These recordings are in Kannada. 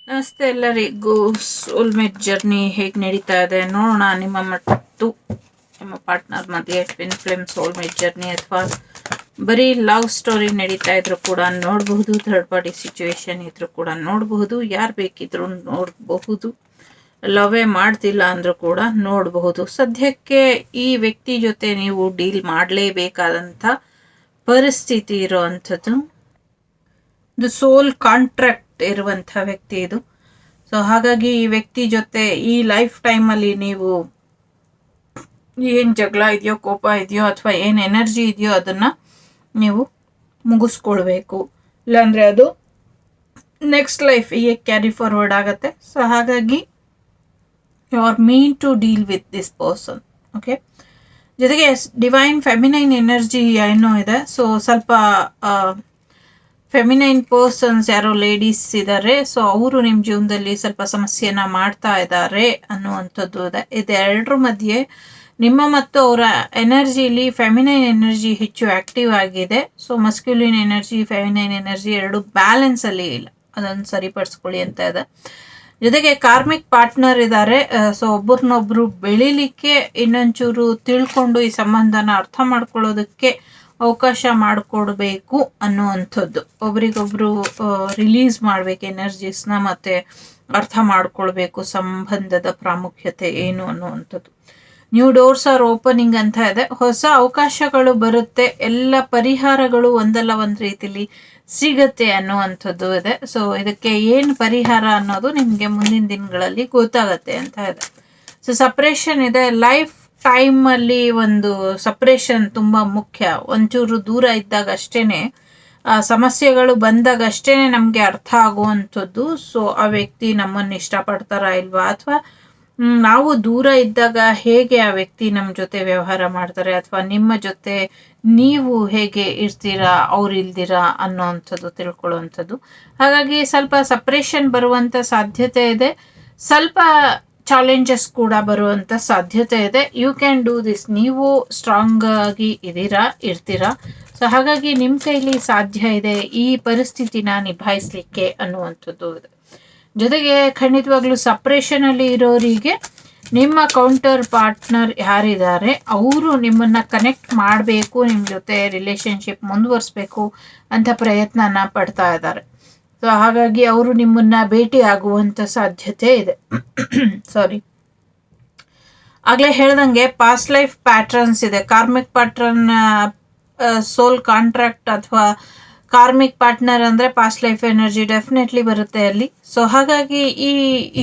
ನಮಸ್ತೆ ಎಲ್ಲರಿಗೂ. ಸೋಲ್ಮೇಟ್ ಜರ್ನಿ ಹೇಗೆ ನಡೀತಾ ಇದೆ ನೋಡೋಣ. ನಿಮ್ಮ ಮತ್ತು ನಿಮ್ಮ ಪಾರ್ಟ್ನರ್ ಮಧ್ಯೆ ಟ್ವಿನ್ ಫ್ಲೇಮ್ ಸೋಲ್ಮೇಟ್ ಜರ್ನಿ ಅಥವಾ ಬರೀ ಲವ್ ಸ್ಟೋರಿ ನಡೀತಾ ಇದ್ರು ಕೂಡ ನೋಡಬಹುದು. ಥರ್ಡ್ ಪಾರ್ಟಿ ಸಿಚುವೇಶನ್ ಇದ್ರು ಕೂಡ ನೋಡಬಹುದು. ಯಾರು ಬೇಕಿದ್ರು ನೋಡಬಹುದು. ಲವೇ ಮಾಡ್ತಿಲ್ಲ ಅಂದ್ರೂ ಕೂಡ ನೋಡಬಹುದು. ಸದ್ಯಕ್ಕೆ ಈ ವ್ಯಕ್ತಿ ಜೊತೆ ನೀವು ಡೀಲ್ ಮಾಡಲೇಬೇಕಾದಂಥ ಪರಿಸ್ಥಿತಿ ಇರೋವಂಥದ್ದು. ಇದು ಸೋಲ್ ಕಾಂಟ್ರಾಕ್ಟ್ ಇರುವಂಥ ವ್ಯಕ್ತಿ ಇದು. ಸೊ ಹಾಗಾಗಿ ಈ ವ್ಯಕ್ತಿ ಜೊತೆ ಈ ಲೈಫ್ ಟೈಮಲ್ಲಿ ನೀವು ಏನು ಜಗಳ ಇದೆಯೋ, ಕೋಪ ಇದೆಯೋ, ಅಥವಾ ಏನು ಎನರ್ಜಿ ಇದೆಯೋ ಅದನ್ನು ನೀವು ಮುಗಿಸ್ಕೊಳ್ಬೇಕು. ಇಲ್ಲಾಂದರೆ ಅದು ನೆಕ್ಸ್ಟ್ ಲೈಫ್ ಹೀಗೆ ಕ್ಯಾರಿ ಫಾರ್ವರ್ಡ್ ಆಗುತ್ತೆ. ಸೊ ಹಾಗಾಗಿ you are mean to deal with this person. Okay, ಜೊತೆಗೆ ಡಿವೈನ್ ಫೆಮಿನೈನ್ ಎನರ್ಜಿ ಏನೋ ಇದೆ. ಸೊ ಸ್ವಲ್ಪ ಫೆಮಿನೈನ್ ಪರ್ಸನ್ಸ್ ಯಾರೋ ಲೇಡೀಸ್ ಇದ್ದಾರೆ. ಸೊ ಅವರು ನಿಮ್ಮ ಜೀವನದಲ್ಲಿ ಸ್ವಲ್ಪ ಸಮಸ್ಯೆನ ಮಾಡ್ತಾ ಇದ್ದಾರೆ ಅನ್ನುವಂಥದ್ದು ಇದೆ. ಇದೆರಡರ ಮಧ್ಯೆ ನಿಮ್ಮ ಮತ್ತು ಅವರ ಎನರ್ಜಿಲಿ ಫೆಮಿನೈನ್ ಎನರ್ಜಿ ಹೆಚ್ಚು ಆಕ್ಟಿವ್ ಆಗಿದೆ. ಸೊ ಮಸ್ಕ್ಯುಲಿನ್ ಎನರ್ಜಿ, ಫೆಮಿನೈನ್ ಎನರ್ಜಿ ಎರಡು ಬ್ಯಾಲೆನ್ಸಲ್ಲಿ ಇಲ್ಲ. ಅದನ್ನು ಸರಿಪಡಿಸ್ಕೊಳ್ಳಿ ಅಂತ ಇದೆ. ಜೊತೆಗೆ ಕಾರ್ಮಿಕ್ ಪಾರ್ಟ್ನರ್ ಇದ್ದಾರೆ. ಸೊ ಒಬ್ಬರನ್ನೊಬ್ಬರು ಬೆಳಿಲಿಕ್ಕೆ ಇನ್ನೊಂಚೂರು ತಿಳ್ಕೊಂಡು ಈ ಸಂಬಂಧನ ಅರ್ಥ ಮಾಡ್ಕೊಳ್ಳೋದಕ್ಕೆ ಅವಕಾಶ ಮಾಡಿಕೊಡ್ಬೇಕು ಅನ್ನುವಂಥದ್ದು. ಒಬ್ರಿಗೊಬ್ರು ರಿಲೀಸ್ ಮಾಡಬೇಕು ಎನರ್ಜೀಸ್ನ, ಮತ್ತು ಅರ್ಥ ಮಾಡ್ಕೊಳ್ಬೇಕು ಸಂಬಂಧದ ಪ್ರಾಮುಖ್ಯತೆ ಏನು ಅನ್ನುವಂಥದ್ದು. ನ್ಯೂ ಡೋರ್ಸ್ ಆರ್ ಓಪನಿಂಗ್ ಅಂತ ಇದೆ. ಹೊಸ ಅವಕಾಶಗಳು ಬರುತ್ತೆ. ಎಲ್ಲ ಪರಿಹಾರಗಳು ಒಂದಲ್ಲ ಒಂದು ರೀತಿಲಿ ಸಿಗತ್ತೆ ಅನ್ನುವಂಥದ್ದು ಇದೆ. ಸೊ ಇದಕ್ಕೆ ಏನು ಪರಿಹಾರ ಅನ್ನೋದು ನಿಮಗೆ ಮುಂದಿನ ದಿನಗಳಲ್ಲಿ ಗೊತ್ತಾಗತ್ತೆ ಅಂತ ಇದೆ. ಸೊ ಸಪ್ರೇಷನ್ ಇದೆ. ಲೈಫ್ ಟೈಮಲ್ಲಿ ಒಂದು ಸಪ್ರೇಷನ್ ತುಂಬ ಮುಖ್ಯ. ಒಂಚೂರು ದೂರ ಇದ್ದಾಗ ಅಷ್ಟೇ, ಸಮಸ್ಯೆಗಳು ಬಂದಾಗ ಅಷ್ಟೇ ನಮಗೆ ಅರ್ಥ ಆಗುವಂಥದ್ದು. ಸೊ ಆ ವ್ಯಕ್ತಿ ನಮ್ಮನ್ನು ಇಷ್ಟಪಡ್ತಾರಾ ಇಲ್ವಾ, ಅಥವಾ ನಾವು ದೂರ ಇದ್ದಾಗ ಹೇಗೆ ಆ ವ್ಯಕ್ತಿ ನಮ್ಮ ಜೊತೆ ವ್ಯವಹಾರ ಮಾಡ್ತಾರೆ, ಅಥವಾ ನಿಮ್ಮ ಜೊತೆ ನೀವು ಹೇಗೆ ಇರ್ತೀರಾ ಅವ್ರು ಇಲ್ದಿರಾ ಅನ್ನೋವಂಥದ್ದು ತಿಳ್ಕೊಳ್ಳುವಂಥದ್ದು. ಹಾಗಾಗಿ ಸ್ವಲ್ಪ ಸಪ್ರೇಷನ್ ಬರುವಂಥ ಸಾಧ್ಯತೆ ಇದೆ. ಸ್ವಲ್ಪ ಚಾಲೆಂಜಸ್ ಕೂಡ ಬರುವಂಥ ಸಾಧ್ಯತೆ ಇದೆ. You can do this. ನೀವು ಸ್ಟ್ರಾಂಗ್ ಆಗಿ ಇರ್ತೀರಾ. ಸೊ ಹಾಗಾಗಿ ನಿಮ್ಮ ಕೈಲಿ ಸಾಧ್ಯ ಇದೆ ಈ ಪರಿಸ್ಥಿತಿನ ನಿಭಾಯಿಸಲಿಕ್ಕೆ ಅನ್ನುವಂಥದ್ದು ಇದೆ. ಜೊತೆಗೆ ಖಂಡಿತವಾಗ್ಲೂ ಸಪ್ರೇಷನಲ್ಲಿ ಇರೋರಿಗೆ ನಿಮ್ಮ ಕೌಂಟರ್ ಪಾರ್ಟ್ನರ್ ಯಾರಿದ್ದಾರೆ ಅವರು ನಿಮ್ಮನ್ನು ಕನೆಕ್ಟ್ ಮಾಡಬೇಕು, ನಿಮ್ಮ ಜೊತೆ ರಿಲೇಷನ್ಶಿಪ್ ಮುಂದುವರಿಸ್ಬೇಕು ಅಂತ ಪ್ರಯತ್ನನ ಪಡ್ತಾ ಇದ್ದಾರೆ. ಸೊ ಹಾಗಾಗಿ ಅವರು ನಿಮ್ಮನ್ನ ಭೇಟಿ ಆಗುವಂಥ ಸಾಧ್ಯತೆ ಇದೆ. ಸಾರಿ, ಆಗಲೇ ಹೇಳ್ದಂಗೆ ಪಾಸ್ಟ್ ಲೈಫ್ ಪ್ಯಾಟ್ರನ್ಸ್ ಇದೆ. ಕಾರ್ಮಿಕ್ ಪ್ಯಾಟ್ರನ್, ಸೋಲ್ ಕಾಂಟ್ರಾಕ್ಟ್ ಅಥವಾ ಕಾರ್ಮಿಕ್ ಪಾರ್ಟ್ನರ್ ಅಂದರೆ ಪಾಸ್ಟ್ ಲೈಫ್ ಎನರ್ಜಿ ಡೆಫಿನೆಟ್ಲಿ ಬರುತ್ತೆ ಅಲ್ಲಿ. ಸೊ ಹಾಗಾಗಿ ಈ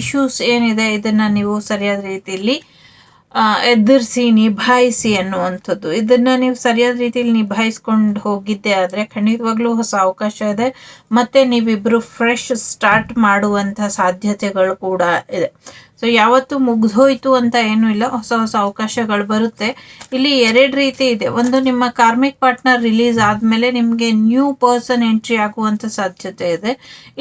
ಇಶ್ಯೂಸ್ ಏನಿದೆ ಇದನ್ನು ನೀವು ಸರಿಯಾದ ರೀತಿಯಲ್ಲಿ ಎದುರಿಸಿ ನಿಭಾಯಿಸಿ ಅನ್ನುವಂಥದ್ದು. ಇದನ್ನು ನೀವು ಸರಿಯಾದ ರೀತಿಯಲ್ಲಿ ನಿಭಾಯಿಸ್ಕೊಂಡು ಹೋಗಿದ್ದೆ ಆದರೆ ಖಂಡಿತವಾಗ್ಲೂ ಹೊಸ ಅವಕಾಶ ಇದೆ. ಮತ್ತು ನೀವಿಬ್ಬರು ಫ್ರೆಶ್ ಸ್ಟಾರ್ಟ್ ಮಾಡುವಂಥ ಸಾಧ್ಯತೆಗಳು ಕೂಡ ಇದೆ. ಸೊ ಯಾವತ್ತೂ ಮುಗ್ದೋಯ್ತು ಅಂತ ಏನೂ ಇಲ್ಲ, ಹೊಸ ಹೊಸ ಅವಕಾಶಗಳು ಬರುತ್ತೆ. ಇಲ್ಲಿ ಎರಡು ರೀತಿ ಇದೆ. ಒಂದು, ನಿಮ್ಮ ಕಾರ್ಮಿಕ್ ಪಾರ್ಟ್ನರ್ ರಿಲೀಸ್ ಆದಮೇಲೆ ನಿಮಗೆ ನ್ಯೂ ಪರ್ಸನ್ ಎಂಟ್ರಿ ಆಗುವಂಥ ಸಾಧ್ಯತೆ ಇದೆ.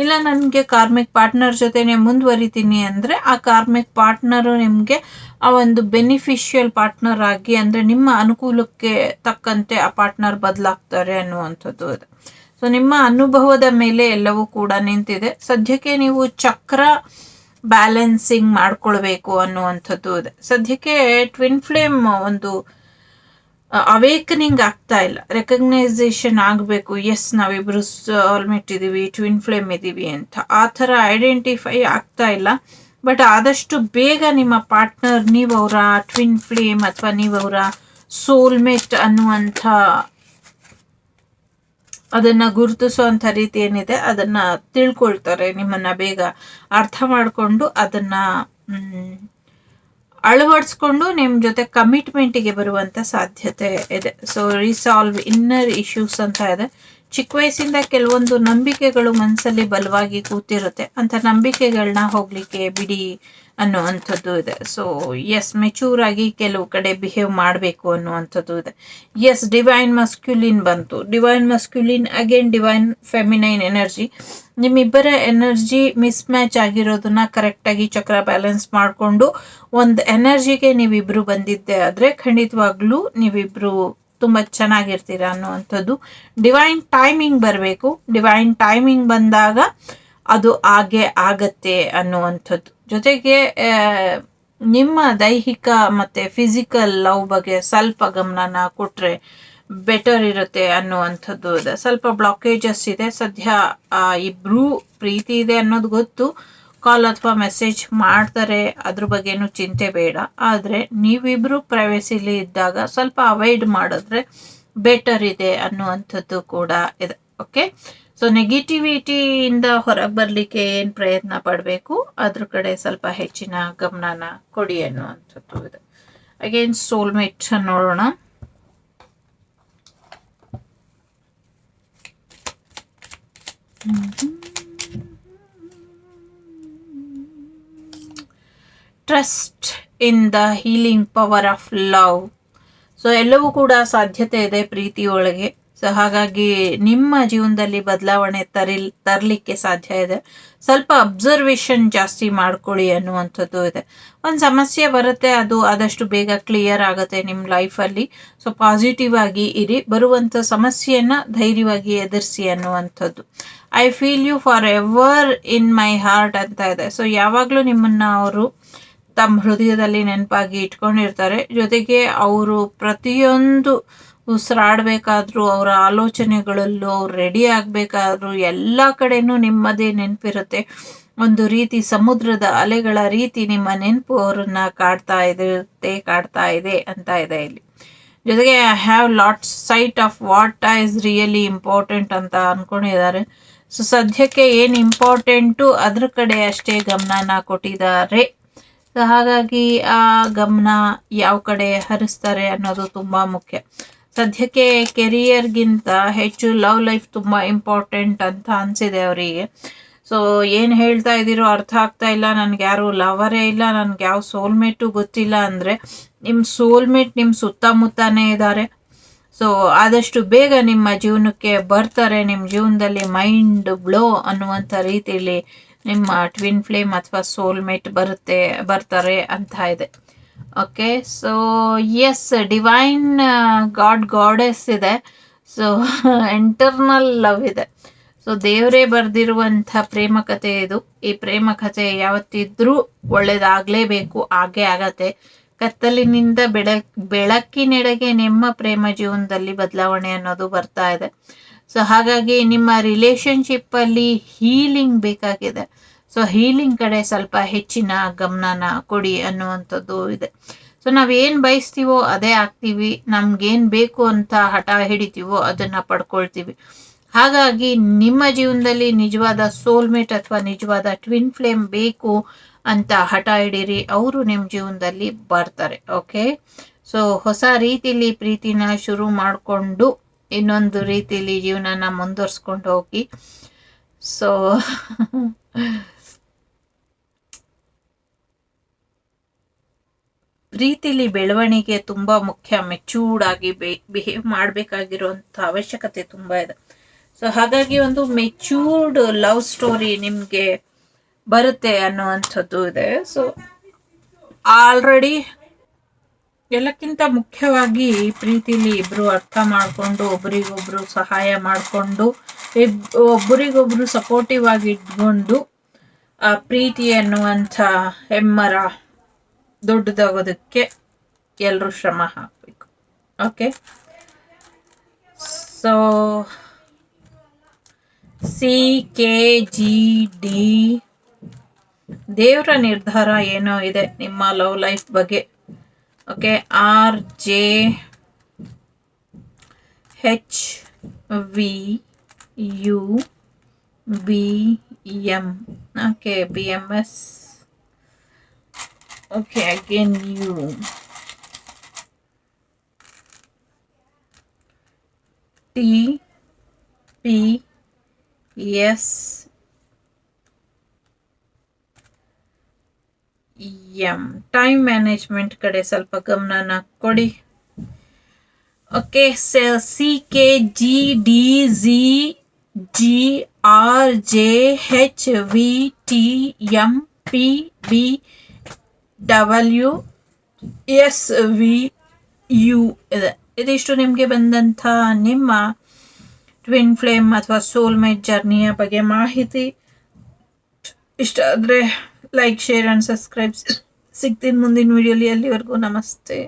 ಇಲ್ಲ ನನಗೆ ಕಾರ್ಮಿಕ್ ಪಾರ್ಟ್ನರ್ ಜೊತೆನೇ ಮುಂದುವರಿತೀನಿ ಅಂದರೆ ಆ ಕಾರ್ಮಿಕ್ ಪಾರ್ಟ್ನರು ನಿಮಗೆ ಆ ಒಂದು ಬೆನಿಫಿಷಿಯಲ್ ಪಾರ್ಟ್ನರ್ ಆಗಿ, ಅಂದರೆ ನಿಮ್ಮ ಅನುಕೂಲಕ್ಕೆ ತಕ್ಕಂತೆ ಆ ಪಾರ್ಟ್ನರ್ ಬದಲಾಗ್ತಾರೆ ಅನ್ನುವಂಥದ್ದು ಇದೆ. ಸೊ ನಿಮ್ಮ ಅನುಭವದ ಮೇಲೆ ಎಲ್ಲವೂ ಕೂಡ ನಿಂತಿದೆ. ಸದ್ಯಕ್ಕೆ ನೀವು ಚಕ್ರ ಬ್ಯಾಲೆನ್ಸಿಂಗ್ ಮಾಡ್ಕೊಳ್ಬೇಕು ಅನ್ನುವಂಥದ್ದು ಇದೆ. ಸದ್ಯಕ್ಕೆ ಟ್ವಿನ್ ಫ್ಲೇಮ್ ಒಂದು ಅವೇಕನಿಂಗ್ ಆಗ್ತಾ ಇಲ್ಲ, ರೆಕಗ್ನೈಸೇಷನ್ ಆಗಬೇಕು. ಎಸ್, ನಾವಿಬ್ಬರು ಸೋಲ್ಮೇಟ್ ಇದ್ದೀವಿ, ಟ್ವಿನ್ ಫ್ಲೇಮ್ ಇದ್ದೀವಿ ಅಂತ ಆ ಥರ ಐಡೆಂಟಿಫೈ ಆಗ್ತಾ ಇಲ್ಲ. ಬಟ್ ಆದಷ್ಟು ಬೇಗ ನಿಮ್ಮ ಪಾರ್ಟ್ನರ್ ನೀವು ಅವರ ಟ್ವಿನ್ ಫ್ಲೇಮ್ ಅಥವಾ ನೀವು ಅವರ ಸೋಲ್ಮೇಟ್ ಅನ್ನುವಂಥ ಅದನ್ನು ಗುರುತಿಸುವಂಥ ರೀತಿ ಏನಿದೆ ಅದನ್ನು ತಿಳ್ಕೊಳ್ತಾರೆ. ನಿಮ್ಮನ್ನು ಬೇಗ ಅರ್ಥ ಮಾಡಿಕೊಂಡು ಅದನ್ನು ಅಳವಡಿಸ್ಕೊಂಡು ನಿಮ್ಮ ಜೊತೆ ಕಮಿಟ್ಮೆಂಟಿಗೆ ಬರುವಂಥ ಸಾಧ್ಯತೆ ಇದೆ. ಸೊ ರಿಸಾಲ್ವ್ ಇನ್ನರ್ ಇಶ್ಯೂಸ್ ಅಂತ ಇದೆ. ಚಿಕ್ಕ ವಯಸ್ಸಿಂದ ಕೆಲವೊಂದು ನಂಬಿಕೆಗಳು ಮನಸ್ಸಲ್ಲಿ ಬಲವಾಗಿ ಕೂತಿರುತ್ತೆ. ಅಂಥ ನಂಬಿಕೆಗಳನ್ನ ಹೋಗಲಿಕ್ಕೆ ಬಿಡಿ ಅನ್ನುವಂಥದ್ದು ಇದೆ. ಸೊ ಎಸ್, ಮೆಚೂರ್ ಆಗಿ ಕೆಲವು ಕಡೆ ಬಿಹೇವ್ ಮಾಡಬೇಕು ಅನ್ನುವಂಥದ್ದು ಇದೆ. ಎಸ್, ಡಿವೈನ್ ಮಸ್ಕ್ಯುಲಿನ್ ಬಂತು. Divine masculine again divine feminine energy. ನಿಮ್ಮಿಬ್ಬರ ಎನರ್ಜಿ ಮಿಸ್ ಮ್ಯಾಚ್ ಆಗಿರೋದನ್ನ ಕರೆಕ್ಟಾಗಿ ಚಕ್ರ ಬ್ಯಾಲೆನ್ಸ್ ಮಾಡಿಕೊಂಡು ಒಂದು ಎನರ್ಜಿಗೆ ನೀವಿಬ್ಬರು ಬಂದಿದ್ದೆ ಆದರೆ ಖಂಡಿತವಾಗ್ಲೂ ನೀವಿಬ್ಬರು ತುಂಬ ಚೆನ್ನಾಗಿರ್ತೀರ ಅನ್ನುವಂಥದ್ದು. ಡಿವೈನ್ ಟೈಮಿಂಗ್ ಬರಬೇಕು. ಡಿವೈನ್ ಟೈಮಿಂಗ್ ಬಂದಾಗ ಅದು ಹಾಗೆ ಆಗತ್ತೆ ಅನ್ನುವಂಥದ್ದು. ಜೊತೆಗೆ ನಿಮ್ಮ ದೈಹಿಕ ಮತ್ತು ಫಿಸಿಕಲ್ ಲವ್ ಬಗ್ಗೆ ಸ್ವಲ್ಪ ಗಮನನ ಕೊಟ್ಟರೆ ಬೆಟರ್ ಇರುತ್ತೆ ಅನ್ನುವಂಥದ್ದು ಇದೆ. ಸ್ವಲ್ಪ ಬ್ಲಾಕೇಜಸ್ ಇದೆ ಸದ್ಯ. ಇಬ್ಬರೂ ಪ್ರೀತಿ ಇದೆ ಅನ್ನೋದು ಗೊತ್ತು, ಕಾಲ್ ಅಥವಾ ಮೆಸೇಜ್ ಮಾಡ್ತಾರೆ, ಅದ್ರ ಬಗ್ಗೆನೂ ಚಿಂತೆ ಬೇಡ. ಆದರೆ ನೀವಿಬ್ಬರು ಪ್ರೈವೇಸಿಲಿ ಇದ್ದಾಗ ಸ್ವಲ್ಪ ಅವಾಯ್ಡ್ ಮಾಡಿದ್ರೆ ಬೆಟರ್ ಇದೆ ಅನ್ನುವಂಥದ್ದು ಕೂಡ ಇದೆ. ಓಕೆ, ಸೊ ನೆಗೆಟಿವಿಟಿಯಿಂದ ಹೊರಗೆ ಬರಲಿಕ್ಕೆ ಏನು ಪ್ರಯತ್ನ ಪಡಬೇಕು ಅದ್ರ ಕಡೆ ಸ್ವಲ್ಪ ಹೆಚ್ಚಿನ ಗಮನನ ಕೊಡಿ ಅನ್ನುವಂಥದ್ದು ಇದೆ. ಅಗೇನ್ ಸೋಲ್ಮೇಟ್ ನೋಡೋಣ. Trust in the healing power of love. So ಎಲ್ಲವೂ ಕೂಡ ಸಾಧ್ಯತೆ ಇದೆ ಪ್ರೀತಿಯೊಳಗೆ. ಸೊ ಹಾಗಾಗಿ ನಿಮ್ಮ ಜೀವನದಲ್ಲಿ ಬದಲಾವಣೆ ತರಲಿಕ್ಕೆ ಸಾಧ್ಯ ಇದೆ. ಸ್ವಲ್ಪ ಅಬ್ಸರ್ವೇಷನ್ ಜಾಸ್ತಿ ಮಾಡ್ಕೊಳ್ಳಿ ಅನ್ನುವಂಥದ್ದು ಇದೆ. ಒಂದು ಸಮಸ್ಯೆ ಬರುತ್ತೆ, ಅದು ಆದಷ್ಟು ಬೇಗ ಕ್ಲಿಯರ್ ಆಗುತ್ತೆ ನಿಮ್ಮ ಲೈಫಲ್ಲಿ. ಸೊ ಪಾಸಿಟಿವ್ ಆಗಿ ಇರಿ, ಬರುವಂಥ ಸಮಸ್ಯೆಯನ್ನು ಧೈರ್ಯವಾಗಿ ಎದುರಿಸಿ ಅನ್ನುವಂಥದ್ದು. I feel you forever in my heart ಅಂತ ಇದೆ. ಸೊ ಯಾವಾಗಲೂ ನಿಮ್ಮನ್ನು ಅವರು ತಮ್ಮ ಹೃದಯದಲ್ಲಿ ನೆನಪಾಗಿ ಇಟ್ಕೊಂಡಿರ್ತಾರೆ. ಜೊತೆಗೆ ಅವರು ಪ್ರತಿಯೊಂದು ಉಸಿರಾಡಬೇಕಾದ್ರೂ, ಅವರ ಆಲೋಚನೆಗಳಲ್ಲೂ, ಅವ್ರು ರೆಡಿ ಆಗಬೇಕಾದ್ರೂ ಎಲ್ಲ ಕಡೆನೂ ನಿಮ್ಮದೇ ನೆನಪಿರುತ್ತೆ. ಒಂದು ರೀತಿ ಸಮುದ್ರದ ಅಲೆಗಳ ರೀತಿ ನಿಮ್ಮ ನೆನಪು ಅವರನ್ನು ಕಾಡ್ತಾ ಇದೆ ಅಂತ ಇದೆ ಇಲ್ಲಿ. ಜೊತೆಗೆ I have lots site of what is really important ಅಂತ ಅಂದ್ಕೊಂಡಿದ್ದಾರೆ. ಸೊ ಸದ್ಯಕ್ಕೆ ಏನು ಇಂಪಾರ್ಟೆಂಟು ಅದ್ರ ಕಡೆ ಅಷ್ಟೇ ಗಮನನ ಕೊಟ್ಟಿದ್ದಾರೆ. ಸೊ ಹಾಗಾಗಿ ಆ ಗಮನ ಯಾವ ಕಡೆ ಹರಿಸ್ತಾರೆ ಅನ್ನೋದು ತುಂಬ ಮುಖ್ಯ. ಸದ್ಯಕ್ಕೆ ಕೆರಿಯರ್ಗಿಂತ ಹೆಚ್ಚು ಲವ್ ಲೈಫ್ ತುಂಬ ಇಂಪಾರ್ಟೆಂಟ್ ಅಂತ ಅನಿಸಿದೆ ಅವರಿಗೆ. ಸೊ ಏನು ಹೇಳ್ತಾ ಇದ್ದೀರೋ ಅರ್ಥ ಆಗ್ತಾ ಇಲ್ಲ, ನನಗೆ ಯಾರು ಲವರೇ ಇಲ್ಲ, ನನಗೆ ಯಾವ ಸೋಲ್ಮೇಟು ಗೊತ್ತಿಲ್ಲ ಅಂದರೆ ನಿಮ್ಮ ಸೋಲ್ಮೇಟ್ ನಿಮ್ಮ ಸುತ್ತಮುತ್ತನೇ ಇದ್ದಾರೆ. ಸೊ ಆದಷ್ಟು ಬೇಗ ನಿಮ್ಮ ಜೀವನಕ್ಕೆ ಬರ್ತಾರೆ. ನಿಮ್ಮ ಜೀವನದಲ್ಲಿ ಮೈಂಡ್ ಬ್ಲೋ ಅನ್ನುವಂಥ ರೀತಿಯಲ್ಲಿ ನಿಮ್ಮ ಟ್ವಿನ್ ಫ್ಲೇಮ್ ಅಥವಾ ಸೋಲ್ಮೇಟ್ ಬರ್ತಾರೆ ಅಂತ ಇದೆ. Okay, so yes, divine goddess ಇದೆ. ಸೊ ಇಂಟರ್ನಲ್ ಲವ್ ಇದೆ. ಸೊ ದೇವರೇ ಬರೆದಿರುವಂಥ ಪ್ರೇಮ ಕಥೆ ಇದು. ಈ ಪ್ರೇಮ ಕಥೆ ಯಾವತ್ತಿದ್ರೂ ಒಳ್ಳೇದಾಗಲೇಬೇಕು, ಹಾಗೇ ಆಗತ್ತೆ. ಕತ್ತಲಿನಿಂದ ಬೆಳಕಿನೆಡೆಗೆ ನಿಮ್ಮ ಪ್ರೇಮ ಜೀವನದಲ್ಲಿ ಬದಲಾವಣೆ ಅನ್ನೋದು ಬರ್ತಾ ಇದೆ. ಸೊ ಹಾಗಾಗಿ ನಿಮ್ಮ ರಿಲೇಶನ್ಶಿಪ್ಪಲ್ಲಿ ಹೀಲಿಂಗ್ ಬೇಕಾಗಿದೆ. ಸೊ ಹೀಲಿಂಗ್ ಕಡೆ ಸ್ವಲ್ಪ ಹೆಚ್ಚಿನ ಗಮನನ ಕೊಡಿ ಅನ್ನುವಂಥದ್ದು ಇದೆ. ಸೊ ನಾವೇನು ಬಯಸ್ತೀವೋ ಅದೇ ಆಗ್ತೀವಿ, ನಮ್ಗೇನು ಬೇಕು ಅಂತ ಹಠ ಹಿಡಿತೀವೋ ಅದನ್ನು ಪಡ್ಕೊಳ್ತೀವಿ. ಹಾಗಾಗಿ ನಿಮ್ಮ ಜೀವನದಲ್ಲಿ ನಿಜವಾದ ಸೋಲ್ಮೇಟ್ ಅಥವಾ ನಿಜವಾದ ಟ್ವಿನ್ ಫ್ಲೇಮ್ ಬೇಕು ಅಂತ ಹಠ ಹಿಡೀರಿ, ಅವರು ನಿಮ್ಮ ಜೀವನದಲ್ಲಿ ಬರ್ತಾರೆ. ಓಕೆ, ಸೊ ಹೊಸ ರೀತಿಯಲ್ಲಿ ಪ್ರೀತಿನ ಶುರು ಮಾಡಿಕೊಂಡು ಇನ್ನೊಂದು ರೀತಿಯಲ್ಲಿ ಜೀವನನ ಮುಂದುವರ್ಸ್ಕೊಂಡು ಹೋಗಿ. ಸೊ ಪ್ರೀತಿಲಿ ಬೆಳವಣಿಗೆ ತುಂಬ ಮುಖ್ಯ. ಮೆಚೂರ್ಡ್ ಆಗಿ ಬಿಹೇವ್ ಮಾಡಬೇಕಾಗಿರುವಂಥ ಅವಶ್ಯಕತೆ ತುಂಬ ಇದೆ. ಸೊ ಹಾಗಾಗಿ ಒಂದು ಮೆಚೂರ್ಡ್ ಲವ್ ಸ್ಟೋರಿ ನಿಮಗೆ ಬರುತ್ತೆ ಅನ್ನುವಂಥದ್ದು ಇದೆ. ಸೊ ಆಲ್ರೆಡಿ ಎಲ್ಲಕ್ಕಿಂತ ಮುಖ್ಯವಾಗಿ ಪ್ರೀತಿಲಿ ಇಬ್ಬರು ಅರ್ಥ ಮಾಡಿಕೊಂಡು ಒಬ್ರಿಗೊಬ್ರು ಸಹಾಯ ಮಾಡಿಕೊಂಡು ಒಬ್ರಿಗೊಬ್ರು ಸಪೋರ್ಟಿವ್ ಆಗಿ ಇಟ್ಕೊಂಡು ಆ ಪ್ರೀತಿ ಅನ್ನುವಂಥ ಹೆಮ್ಮರ ದೊಡ್ಡದಾಗೋದಕ್ಕೆ ಎಲ್ಲರೂ ಶ್ರಮ ಹಾಕಬೇಕು. ಓಕೆ, ಸೊ CKGD ದೇವರ ನಿರ್ಧಾರ ಏನೋ ಇದೆ ನಿಮ್ಮ ಲವ್ ಲೈಫ್ ಬಗ್ಗೆ. Okay, RJHVUBM. Okay, BMS. Okay, again U. TPS time management ಕಡೆ ಸ್ವಲ್ಪ ಗಮನನ ಕೊಡಿ. ಓಕೆ, CKGDZGRJHVTMPBWSVU ಇದೆ. ಇದಿಷ್ಟು ನಿಮಗೆ ಬಂದಂಥ ನಿಮ್ಮ ಟ್ವಿನ್ ಫ್ಲೇಮ್ ಅಥವಾ ಸೋಲ್ಮೇಟ್ ಜರ್ನಿಯ ಬಗ್ಗೆ ಮಾಹಿತಿ. ಇಷ್ಟ ಆದರೆ ಲೈಕ್ ಶೇರ್ ಆ್ಯಂಡ್ ಸಬ್ಸ್ಕ್ರೈಬ್. ಸಿಗ್ತೀನಿ ಮುಂದಿನ ವಿಡಿಯೋಲಿ. ಅಲ್ಲಿವರೆಗೂ ನಮಸ್ತೆ.